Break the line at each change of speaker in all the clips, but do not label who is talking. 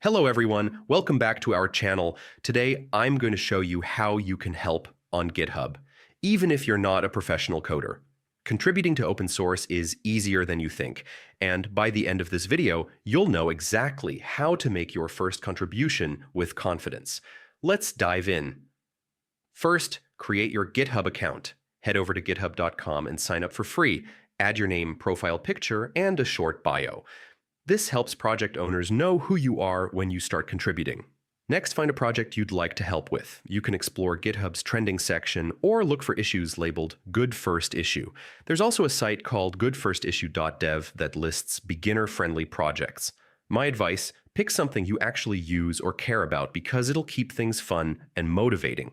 Hello everyone, welcome back to our channel. Today I'm going to show you how you can help on GitHub, even if you're not a professional coder. Contributing to open source is easier than you think, and by the end of this video, you'll know exactly how to make your first contribution with confidence. Let's dive in. First, create your GitHub account. Head over to github.com and sign up for free. Add your name, profile picture, and a short bio. This helps project owners know who you are when you start contributing. Next, find a project you'd like to help with. You can explore GitHub's trending section or look for issues labeled Good First Issue. There's also a site called goodfirstissue.dev that lists beginner-friendly projects. My advice, pick something you actually use or care about because it'll keep things fun and motivating.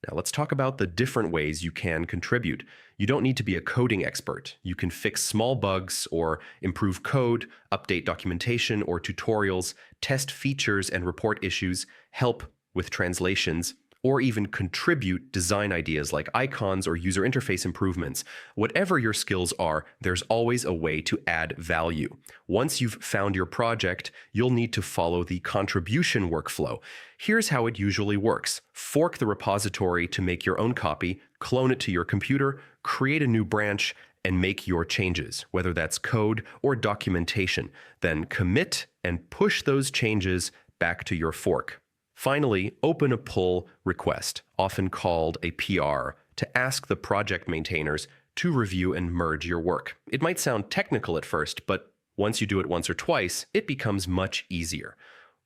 Now let's talk about the different ways you can contribute. You don't need to be a coding expert. You can fix small bugs or improve code, update documentation or tutorials, test features and report issues, help with translations, or even contribute design ideas like icons or user interface improvements. Whatever your skills are, there's always a way to add value. Once you've found your project, you'll need to follow the contribution workflow. Here's how it usually works. Fork the repository to make your own copy, clone it to your computer, create a new branch, and make your changes, whether that's code or documentation. Then commit and push those changes back to your fork. Finally, open a pull request, often called a PR, to ask the project maintainers to review and merge your work. It might sound technical at first, but once you do it once or twice, it becomes much easier.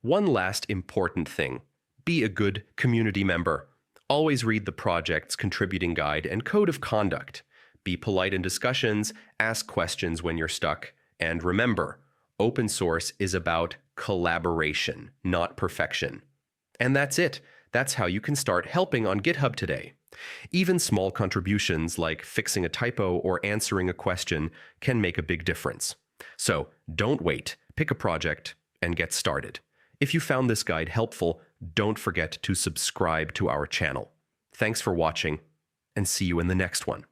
One last important thing: be a good community member. Always read the project's contributing guide and code of conduct. Be polite in discussions, ask questions when you're stuck, and remember, open source is about collaboration, not perfection. And that's it. That's how you can start helping on GitHub today. Even small contributions like fixing a typo or answering a question can make a big difference. So don't wait. Pick a project and get started. If you found this guide helpful, don't forget to subscribe to our channel. Thanks for watching, and see you in the next one.